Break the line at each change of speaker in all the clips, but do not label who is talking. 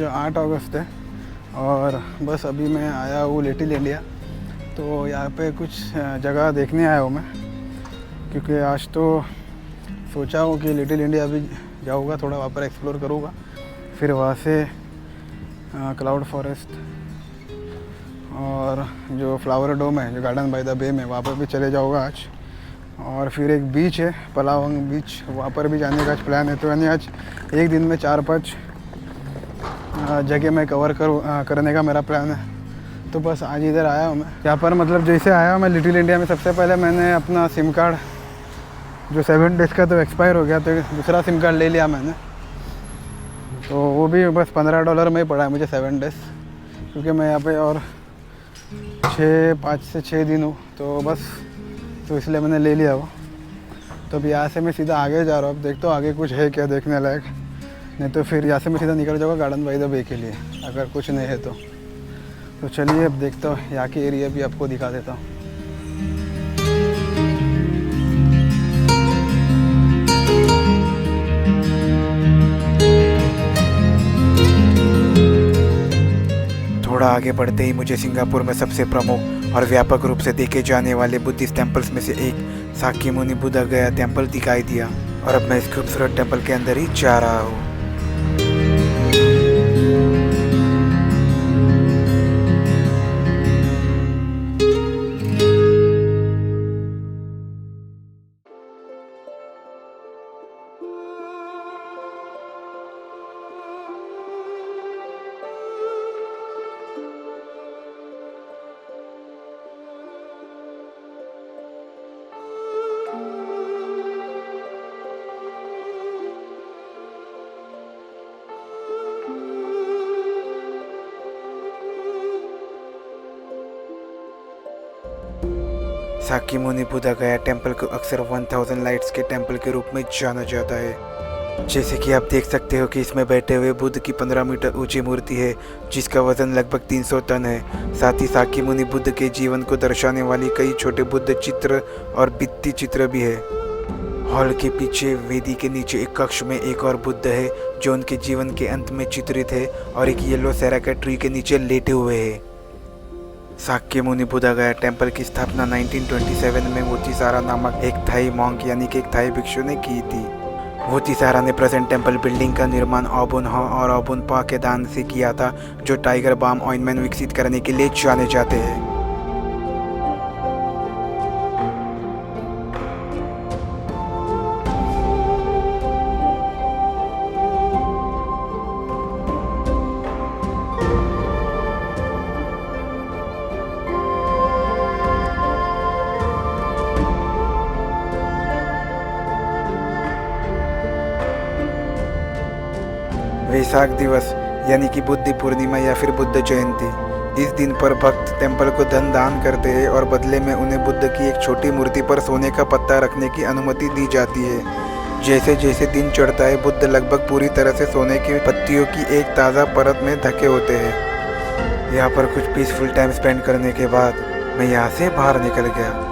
8 अगस्त है और बस अभी मैं आया हूँ लिटिल इंडिया। तो यहाँ पे कुछ जगह देखने आया हूँ मैं, क्योंकि आज तो सोचा हूँ कि लिटिल इंडिया भी जाऊँगा, थोड़ा वहाँ पर एक्सप्लोर करूँगा, फिर वहाँ से क्लाउड फॉरेस्ट और जो फ्लावर डोम है, जो गार्डन बाय द बे में, वहाँ पर भी चले जाऊँगा आज। और फिर एक बीच है पलावंग बीच, वहाँ पर भी जाने का आज प्लान है। तो यानी आज एक दिन में 4-5 जगह मैं कवर करने का मेरा प्लान है। तो बस आज इधर आया हूँ मैं। यहाँ पर मतलब जैसे आया हूँ मैं लिटिल इंडिया में, सबसे पहले मैंने अपना सिम कार्ड जो 7 डेज़ का तो एक्सपायर हो गया, तो दूसरा सिम कार्ड ले लिया मैंने। तो वो भी बस $15 में ही पड़ा है मुझे 7 डेज़, क्योंकि मैं यहाँ पे और 5 से 6 दिन हूँ, तो बस तो इसलिए मैंने ले लिया वो। तो अब यहाँ से मैं सीधा आगे जा रहा हूँ। अब देखता हूँ आगे कुछ है क्या देखने लायक, नहीं तो फिर यहाँ से मैं सीधा निकल जाऊँगा गार्डन बाय द बे के लिए, अगर कुछ नहीं है तो चलिए अब देखता हूँ, यहाँ की एरिया भी आपको दिखा देता हूँ।
थोड़ा आगे बढ़ते ही मुझे सिंगापुर में सबसे प्रमुख और व्यापक रूप से देखे जाने वाले बुद्धिस्ट टेम्पल्स में से एक साकी मुनि बुद्धा गया टेम्पल दिखाई दिया, और अब मैं इस खूबसूरत टेम्पल के अंदर ही जा रहा हूँ। साकी मुनि बुद्धा गया टेम्पल को अक्सर 1000 लाइट्स के टेम्पल के रूप में जाना जाता है। जैसे कि आप देख सकते हो कि इसमें बैठे हुए बुद्ध की 15 मीटर ऊंची मूर्ति है, जिसका वजन लगभग 300 टन है। साथ ही साकी मुनि बुद्ध के जीवन को दर्शाने वाली कई छोटे बुद्ध चित्र और भित्ति चित्र भी है। हॉल के पीछे वेदी के नीचे एक कक्ष में एक और बुद्ध है, जो उनके जीवन के अंत में चित्रित है और एक येलो सेराका ट्री के नीचे लेटे हुए है। साक्य मुनि बुद्धा गया टेम्पल की स्थापना 1927 में वोतिसारा नामक एक थाई मॉन्क यानी कि एक थाई भिक्षु ने की थी। वोतिसारा ने प्रेजेंट टेम्पल बिल्डिंग का निर्माण ओबुन हो और ओबुन पा के दान से किया था, जो टाइगर बाम ऑइंटमेंट विकसित करने के लिए जाने जाते हैं। वैशाख दिवस यानी कि बुद्धि पूर्णिमा या फिर बुद्ध जयंती, इस दिन पर भक्त टेम्पल को धन दान करते हैं और बदले में उन्हें बुद्ध की एक छोटी मूर्ति पर सोने का पत्ता रखने की अनुमति दी जाती है। जैसे जैसे दिन चढ़ता है, बुद्ध लगभग पूरी तरह से सोने की पत्तियों की एक ताज़ा परत में ढके होते हैं। यहाँ पर कुछ पीसफुल टाइम स्पेंड करने के बाद मैं यहाँ से बाहर निकल गया।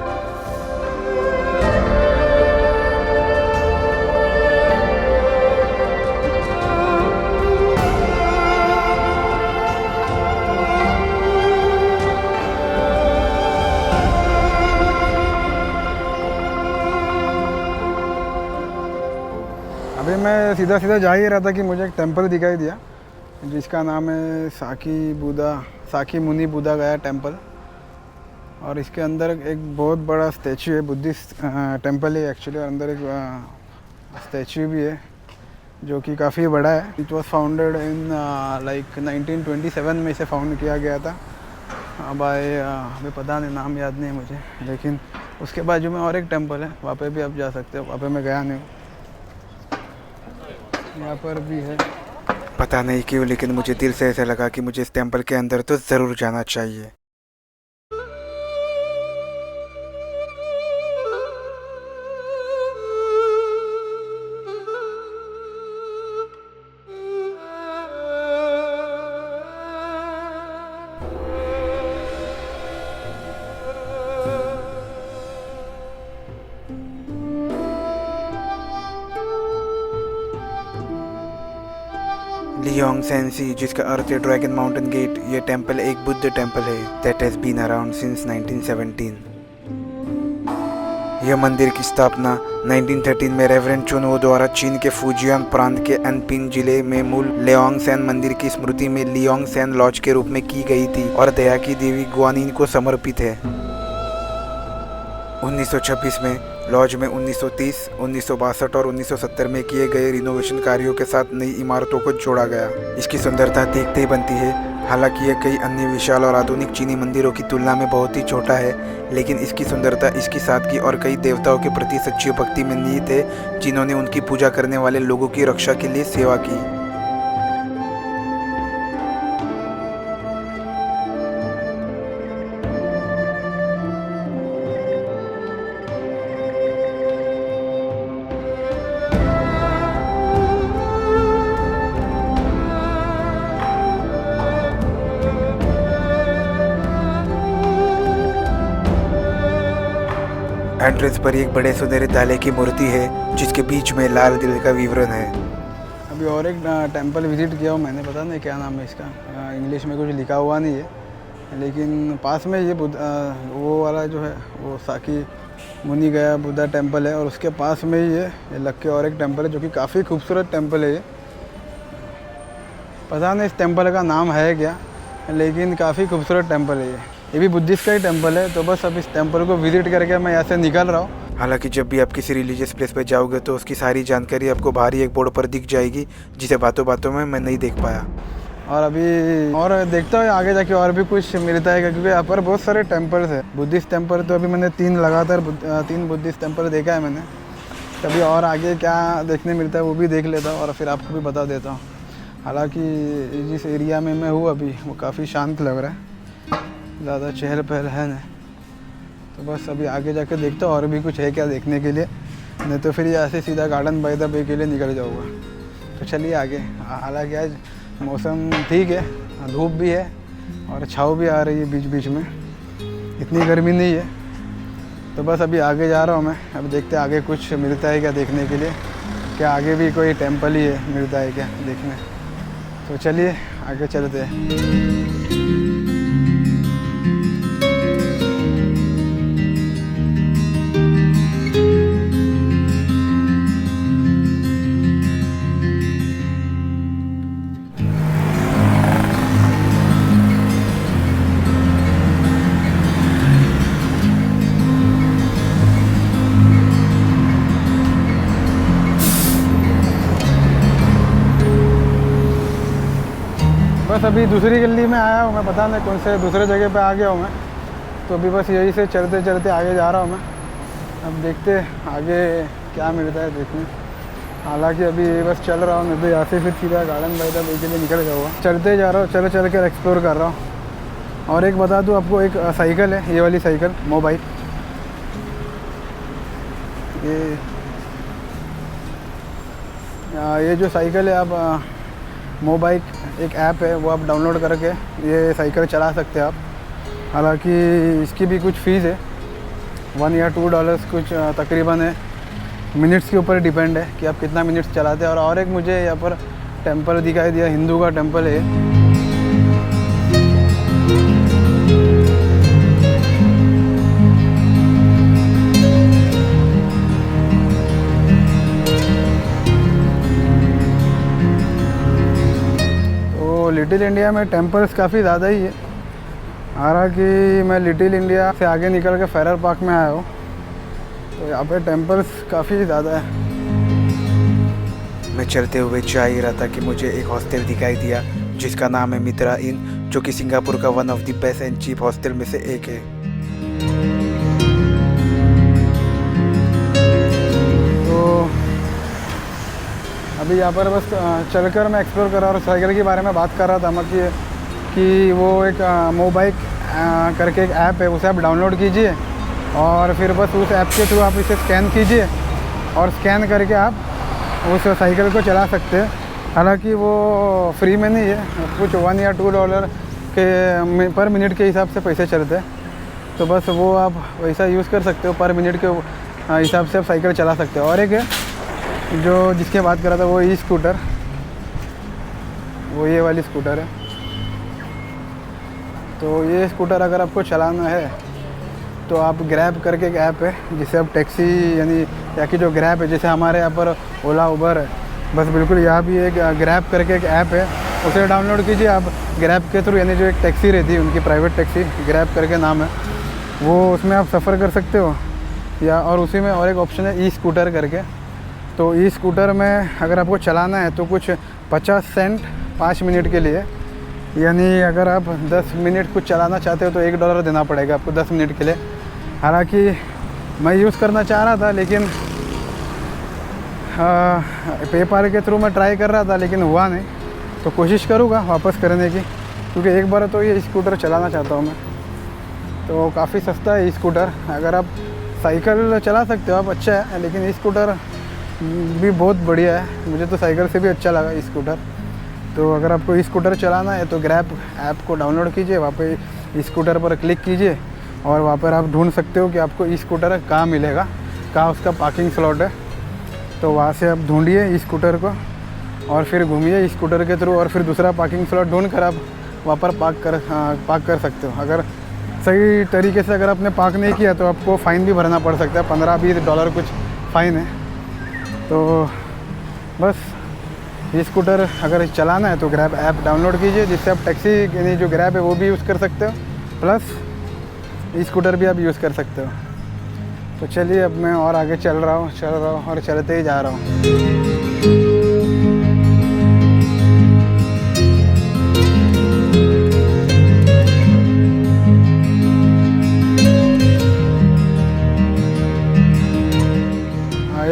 अभी मैं सीधा सीधा जा ही रहा था कि मुझे एक टेंपल दिखाई दिया, जिसका नाम है साकी मुनि बुद्धा गया टेंपल। और इसके अंदर एक बहुत बड़ा स्टैचू है, बुद्धिस्ट टेंपल है एक्चुअली, और अंदर एक स्टैचू भी है जो कि काफ़ी बड़ा है। It was founded in like 1927 में इसे फाउंड किया गया था बाय अभी पता नहीं, नाम याद नहीं मुझे, लेकिन उसके बाजू में और एक टेंपल है, वहाँ पे भी आप जा सकते हो। वहाँ पे मैं गया नहीं हूँ, यहाँ पर भी है।
पता नहीं क्यों, लेकिन मुझे दिल से ऐसा लगा कि मुझे इस टेम्पल के अंदर तो ज़रूर जाना चाहिए। लियोंग सेंसी, जिसका अर्थ है ड्रैगन माउंटेन गेट, ये टेंपल एक बुद्ध टेंपल है that has been around since 1917। यह मंदिर की स्थापना 1913 में रेवरेंड चुनवो द्वारा चीन के फुजियान प्रांत के अनपिन जिले में मूल लियोंगसेन मंदिर की स्मृति में लियोंगसेन लॉज के रूप में की गई थी और दया की देवी ग्वानिन को समर्पित है। 1926 में लॉज में 1930, 1962 और 1970 में किए गए रिनोवेशन कार्यों के साथ नई इमारतों को जोड़ा गया। इसकी सुंदरता देखते ही बनती है। हालांकि यह कई अन्य विशाल और आधुनिक चीनी मंदिरों की तुलना में बहुत ही छोटा है, लेकिन इसकी सुंदरता इसकी सादगी और कई देवताओं के प्रति सच्ची भक्ति में निहित है, जिन्होंने उनकी पूजा करने वाले लोगों की रक्षा के लिए सेवा की। एंट्रेंस पर एक बड़े सुनहरे ताले की मूर्ति है जिसके बीच में लाल दिल का विवरण है।
अभी और एक टेंपल विज़िट किया हूँ मैंने, पता नहीं क्या नाम है इसका, इंग्लिश में कुछ लिखा हुआ नहीं है, लेकिन पास में ये वो वाला जो है वो साकी मुनि गया बुद्धा टेंपल है, और उसके पास में ही ये लग के और एक टेंपल है जो कि काफ़ी खूबसूरत टेंपल है। ये पता नहीं इस टेंपल का नाम है क्या, लेकिन काफ़ी खूबसूरत टेंपल है ये भी बुद्धिस्ट का ही टेंपल है। तो बस अब इस टेंपल को विज़िट करके मैं यहाँ से निकल रहा हूँ।
हालांकि जब भी आप किसी रिलीजियस प्लेस पर जाओगे तो उसकी सारी जानकारी आपको बाहरी एक बोर्ड पर दिख जाएगी, जिसे बातों बातों में मैं नहीं देख पाया।
और अभी और देखता हूँ आगे जाके और भी कुछ मिलता है, क्योंकि यहाँ पर बहुत सारे टेंपल्स है। बुद्धिस्ट टेंपल तो अभी मैंने 3 बुद्धिस्ट टेंपल देखा है मैंने। कभी और आगे क्या देखने मिलता है वो भी देख लेता हूँ और फिर आपको भी बता देता हूँ। हालांकि जिस एरिया में मैं हूँ अभी वो काफ़ी शांत लग रहा है, ज़्यादा चहल पहल है नहीं। तो बस अभी आगे जाके देखता हूँ और भी कुछ है क्या देखने के लिए, नहीं तो फिर यहाँ से सीधा गार्डन बाय द बे के लिए निकल जाऊँगा। तो चलिए आगे। हालांकि आज मौसम ठीक है, धूप भी है और छाँव भी आ रही है बीच बीच में, इतनी गर्मी नहीं है। तो बस अभी आगे जा रहा हूँ मैं। अब देखते हैं आगे कुछ मिलता है क्या देखने के लिए, क्या आगे भी कोई टेंपल ही है मिलता है क्या देखने। तो चलिए आगे चलते हैं। बस अभी दूसरी गली में आया हूँ मैं, पता नहीं कौन से दूसरे जगह पे आ गया हूँ मैं। तो अभी बस यही से चलते चलते आगे जा रहा हूँ मैं। अब देखते आगे क्या मिलता है देखने। हालांकि अभी बस चल रहा हूँ, नहीं तो यहाँ से फिर सीधा गार्डन बाय द बे के लिए निकल जाऊँगा। चलते जा रहा हूँ, चल चल कर एक्सप्लोर कर रहा हूँ। और एक बता दूँ आपको, एक साइकिल है, ये वाली साइकिल मोबाइल, ये जो साइकिल है आप मोबाइल एक ऐप है वो आप डाउनलोड करके ये साइकिल चला सकते हैं आप। हालांकि इसकी भी कुछ फ़ीस है, $1 या $2 कुछ तकरीबन है। मिनट्स के ऊपर डिपेंड है कि आप कितना मिनट्स चलाते हैं। और एक मुझे यहाँ पर टेंपल दिखाई दिया, हिंदू का टेंपल है। लिटिल इंडिया में टेंपल्स काफ़ी ज़्यादा ही है। हालांकि मैं लिटिल इंडिया से आगे निकल के फेरर पार्क में आया हूँ, तो यहाँ पे टेंपल्स काफ़ी ज़्यादा है।
मैं चलते हुए जा ही रहा था कि मुझे एक हॉस्टल दिखाई दिया जिसका नाम है मित्रा इन, जो कि सिंगापुर का one of the best and cheap hostel में से एक है।
अभी यहाँ पर बस चलकर मैं एक्सप्लोर कर रहा हूँ। साइकिल के बारे में बात कर रहा था मैं कि वो एक मोबाइल करके एक ऐप है, उसे आप डाउनलोड कीजिए और फिर बस उस ऐप के थ्रू आप इसे स्कैन कीजिए और स्कैन करके आप उस साइकिल को चला सकते हैं। हालांकि वो फ्री में नहीं है, कुछ $1 या $2 के पर मिनट के हिसाब से पैसे चलते हैं। तो बस वो आप वैसा यूज़ कर सकते हो, पर मिनट के हिसाब से आप साइकिल चला सकते हो। और एक है जो जिसके बात कर रहा था वो ई स्कूटर, वो ये वाली स्कूटर है। तो ये स्कूटर अगर आपको चलाना है तो आप ग्रैब करके एक ऐप है जिसे आप टैक्सी यानी या कि जो ग्रैब है, जैसे हमारे यहाँ पर ओला उबर है, बस बिल्कुल यहाँ भी एक ग्रैब करके एक ऐप है, उसे डाउनलोड कीजिए आप। ग्रैब के थ्रू यानी जो एक टैक्सी रहती है उनकी प्राइवेट टैक्सी, ग्रैब करके नाम है वो, उसमें आप सफ़र कर सकते हो। या और उसी में और एक ऑप्शन है ई स्कूटर करके। तो ई स्कूटर में अगर आपको चलाना है तो कुछ 50 सेंट 5 मिनट के लिए, यानी अगर आप 10 मिनट कुछ चलाना चाहते हो तो $1 देना पड़ेगा आपको 10 मिनट के लिए। हालांकि मैं यूज़ करना चाह रहा था लेकिन पेपाल के थ्रू मैं ट्राई कर रहा था लेकिन हुआ नहीं, तो कोशिश करूँगा वापस करने की, क्योंकि एक बार तो ये स्कूटर चलाना चाहता हूँ मैं। तो काफ़ी सस्ता है स्कूटर। अगर आप साइकिल चला सकते हो आप, अच्छा है, लेकिन स्कूटर भी बहुत बढ़िया है। मुझे तो साइकिल से भी अच्छा लगा स्कूटर। तो अगर आपको स्कूटर चलाना है तो ग्रैब ऐप को डाउनलोड कीजिए, वहाँ पे स्कूटर पर क्लिक कीजिए और वहाँ पर आप ढूंढ सकते हो कि आपको स्कूटर कहाँ मिलेगा, कहाँ उसका पार्किंग स्लॉट है। तो वहाँ से आप ढूंढिए स्कूटर को और फिर घूमिए स्कूटर के थ्रू और फिर दूसरा पार्किंग स्लॉट ढूंढ कर आप वहाँ पर पार्क कर सकते हो। अगर सही तरीके से अगर आपने पार्क नहीं किया तो आपको फ़ाइन भी भरना पड़ सकता है, $15-20 कुछ फ़ाइन है। तो बस स्कूटर अगर चलाना है तो ग्रैब ऐप डाउनलोड कीजिए, जिससे आप टैक्सी यानी जो ग्रैब है वो भी यूज़ कर सकते हो, प्लस स्कूटर भी आप यूज़ कर सकते हो। तो चलिए अब मैं और आगे चल रहा हूँ और चलते ही जा रहा हूँ।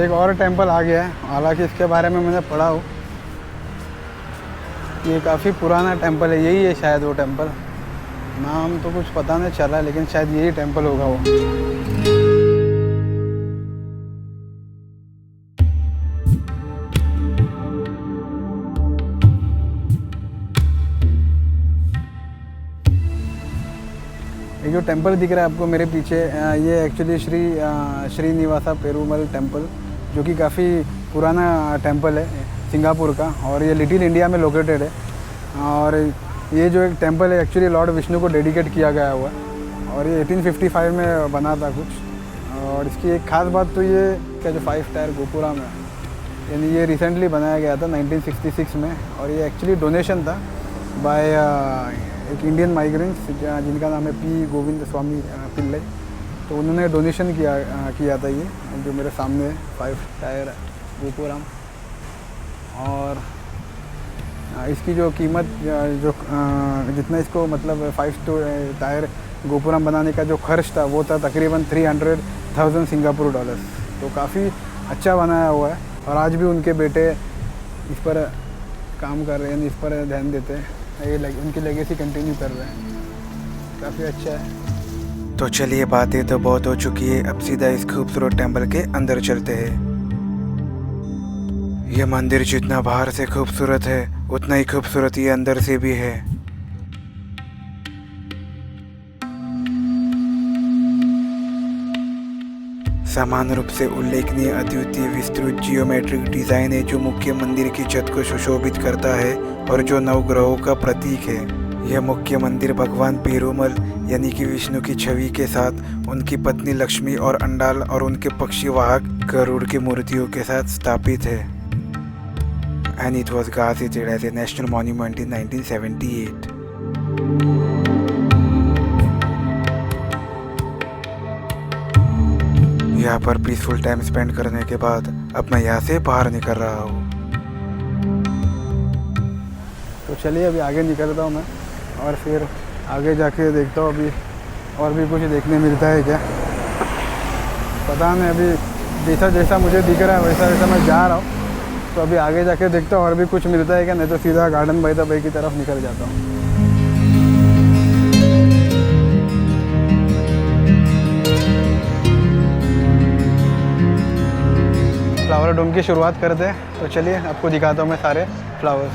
एक और टेंपल आ गया है, हालांकि इसके बारे में मैंने पढ़ा हो, ये काफ़ी पुराना टेंपल है। यही है शायद वो टेंपल, नाम तो कुछ पता नहीं चला लेकिन शायद यही टेंपल होगा वो। ये जो टेंपल दिख रहा है आपको मेरे पीछे, ये एक्चुअली श्रीनिवासा पेरुमल टेंपल, जो कि काफ़ी पुराना टेंपल है सिंगापुर का, और ये लिटिल इंडिया में लोकेटेड है। और ये जो एक टेंपल है एक्चुअली लॉर्ड विष्णु को डेडिकेट किया गया हुआ है, और ये 1855 में बना था कुछ। और इसकी एक ख़ास बात तो ये क्या जो 5 टायर गोपुरम है, यानी ये रिसेंटली बनाया गया था 1966 में, और ये एक्चुअली डोनेशन था बाय एक इंडियन माइग्रेंट्स जिनका नाम है पी गोविंद स्वामी पिल्ले। तो उन्होंने डोनेशन किया था ये जो मेरे सामने है 5 टायर गोपुरम। और इसकी जो कीमत जो जितना इसको मतलब 5 टायर गोपुरम बनाने का जो खर्च था वो था तकरीबन $300,000 सिंगापुर डॉलर्स। तो काफ़ी अच्छा बनाया हुआ है, और आज भी उनके बेटे इस पर काम कर रहे हैं, इस पर ध्यान देते हैं, ये उनकी लेगेसी कंटिन्यू कर रहे हैं। काफ़ी अच्छा है।
तो चलिए बातें तो बहुत हो चुकी है, अब सीधा इस खूबसूरत टेंपल के अंदर चलते हैं। यह मंदिर जितना बाहर से खूबसूरत है उतना ही खूबसूरत ये अंदर से भी है। समान रूप से उल्लेखनीय अद्वितीय विस्तृत जियोमेट्रिक डिजाइन है जो मुख्य मंदिर की छत को सुशोभित करता है और जो नवग्रहों का प्रतीक है। यह मुख्य मंदिर भगवान पेरुमल यानी कि विष्णु की छवि के साथ उनकी पत्नी लक्ष्मी और अंडाल और उनके पक्षी वाहक गरुड़ की मूर्तियों के साथ स्थापित है। And it was gazetted as a national monument in 1978. यहाँ पर पीसफुल टाइम स्पेंड करने के बाद अब मैं यहाँ से बाहर निकल रहा हूँ।
तो चलिए अभी आगे निकलता हूँ मैं, और फिर आगे जाके देखता हूँ अभी और भी कुछ देखने मिलता है क्या, पता नहीं। अभी जैसा जैसा मुझे दिख रहा है वैसा वैसा मैं जा रहा हूँ। तो अभी आगे जाके देखता हूँ और भी कुछ मिलता है क्या, नहीं तो सीधा गार्डन बाय द बे की तरफ निकल जाता हूँ। फ्लावर डोम की शुरुआत करते हैं। तो चलिए आपको दिखाता हूँ मैं सारे फ्लावर्स।